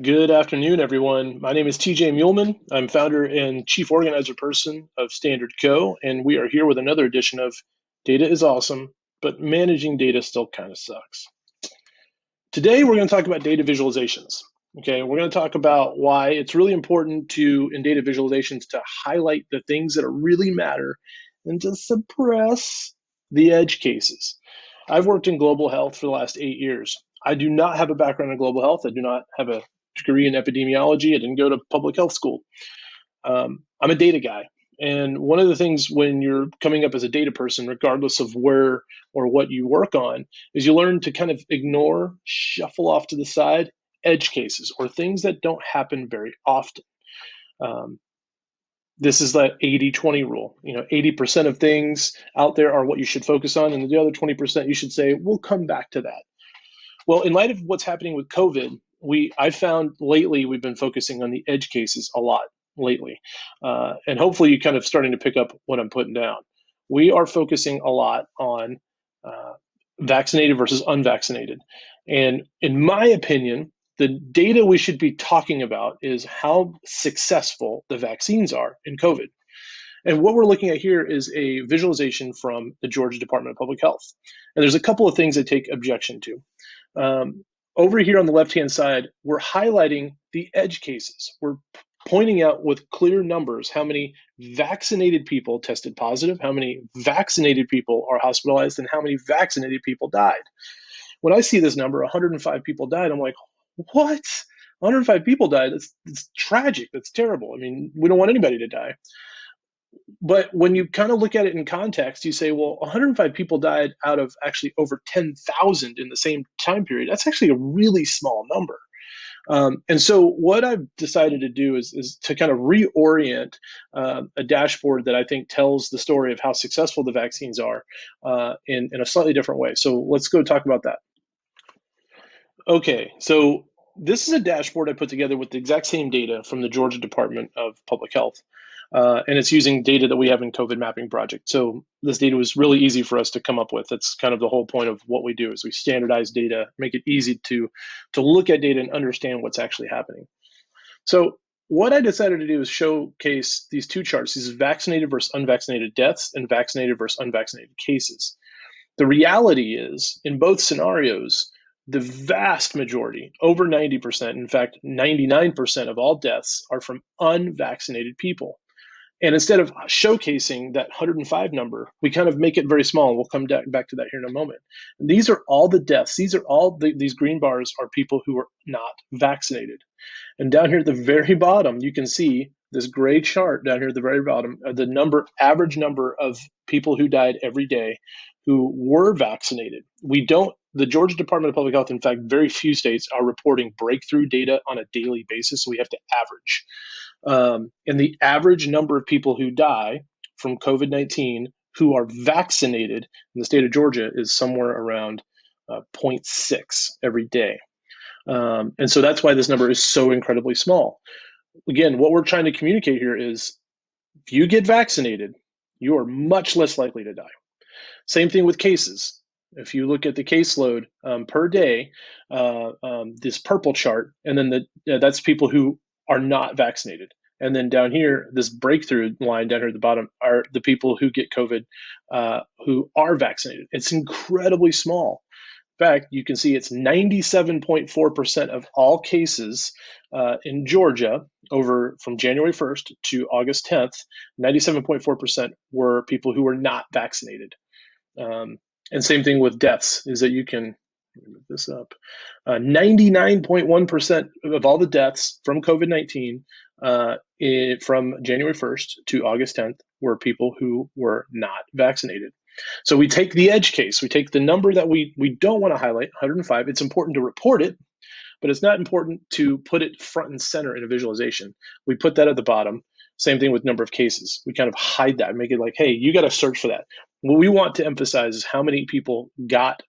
Good afternoon, everyone. My name is TJ Muehleman. I'm founder and chief organizer person of Standard Co., and we are here with another edition of Data is Awesome, but managing data still kind of sucks. Today, we're going to talk about data visualizations. Okay, we're going to talk about why it's really important in data visualizations to highlight the things that really matter and to suppress the edge cases. I've worked in global health for the last 8 years. I do not have a background in global health. I do not have a degree in epidemiology. I didn't go to public health school. I'm a data guy. And one of the things when you're coming up as a data person, regardless of where or what you work on, is you learn to kind of ignore, shuffle off to the side edge cases or things that don't happen very often. Um, this is that 80-20 rule. 80% of things out there are what you should focus on, and the other 20% you should say, we'll come back to that. Well, in light of what's happening with COVID, I found lately we've been focusing on the edge cases a lot lately. And hopefully you're kind of starting to pick up what I'm putting down. We are focusing a lot on vaccinated versus unvaccinated. And in my opinion, the data we should be talking about is how successful the vaccines are in COVID. And what we're looking at here is a visualization from the Georgia Department of Public Health. And there's a couple of things I take objection to. Over here on the left-hand side, we're highlighting the edge cases. We're pointing out with clear numbers how many vaccinated people tested positive, how many vaccinated people are hospitalized, and how many vaccinated people died. When I see this number, 105 people died, I'm like, what? 105 people died? It's tragic. That's terrible. I mean, we don't want anybody to die. But when you kind of look at it in context, you say, well, 105 people died out of actually over 10,000 in the same time period. That's actually a really small number. And so what I've decided to do is to kind of reorient a dashboard that I think tells the story of how successful the vaccines are in a slightly different way. So let's go talk about that. Okay, so this is a dashboard I put together with the exact same data from the Georgia Department of Public Health. And it's using data that we have in COVID mapping project. So this data was really easy for us to come up with. That's kind of the whole point of what we do is we standardize data, make it easy to look at data and understand what's actually happening. So what I decided to do is showcase these two charts, these vaccinated versus unvaccinated deaths and vaccinated versus unvaccinated cases. The reality is, in both scenarios, the vast majority, over 90%, in fact, 99% of all deaths are from unvaccinated people. And instead of showcasing that 105 number, we kind of make it very small. And we'll come back to that here in a moment. These are all the deaths. These are all these green bars are people who are not vaccinated. And down here at the very bottom, you can see this gray chart down here at the very bottom, the average number of people who died every day who were vaccinated. The Georgia Department of Public Health, in fact, very few states are reporting breakthrough data on a daily basis, so we have to average. And the average number of people who die from COVID-19 who are vaccinated in the state of Georgia is somewhere around 0.6 every day. And so that's why this number is so incredibly small. Again, what we're trying to communicate here is if you get vaccinated, you are much less likely to die. Same thing with cases. If you look at the caseload per day, this purple chart, and then that's people who are not vaccinated. And then down here, this breakthrough line down here at the bottom are the people who get COVID who are vaccinated. It's incredibly small. In fact, you can see it's 97.4% of all cases in Georgia from January 1st to August 10th, 97.4% were people who were not vaccinated. And same thing with deaths is that you can move this up. 99.1% of all the deaths from COVID-19 from January 1st to August 10th were people who were not vaccinated. So we take the edge case, we take the number that we don't want to highlight, 105. It's important to report it, but it's not important to put it front and center in a visualization. We put that at the bottom. Same thing with number of cases. We kind of hide that, make it like, hey, you got to search for that. What we want to emphasize is how many people got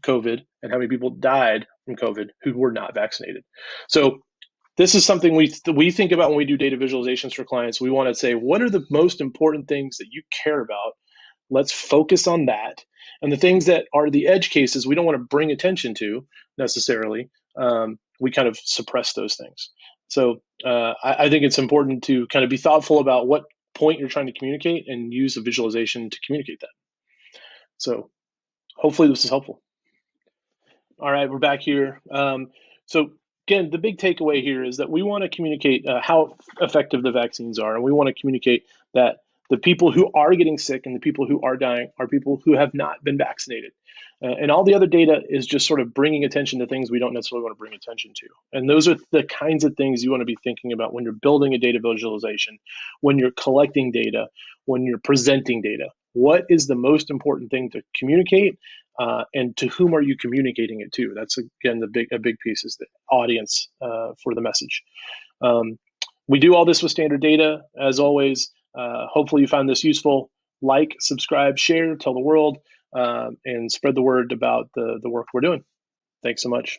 COVID and how many people died from COVID who were not vaccinated. So this is something we think about when we do data visualizations for clients. We want to say, what are the most important things that you care about? Let's focus on that. And the things that are the edge cases we don't want to bring attention to necessarily. we kind of suppress those things. So I think it's important to kind of be thoughtful about what point you're trying to communicate and use a visualization to communicate that. So hopefully this is helpful. All right, we're back here. So again, the big takeaway here is that we want to communicate how effective the vaccines are, and we want to communicate that the people who are getting sick and the people who are dying are people who have not been vaccinated. And all the other data is just sort of bringing attention to things we don't necessarily want to bring attention to. And those are the kinds of things you want to be thinking about when you're building a data visualization, when you're collecting data, when you're presenting data. What is the most important thing to communicate? And to whom are you communicating it to? That's again a big piece is the audience for the message. We do all this with standard data, as always. Hopefully you found this useful. Like, subscribe, share, tell the world, and spread the word about the work we're doing. Thanks so much.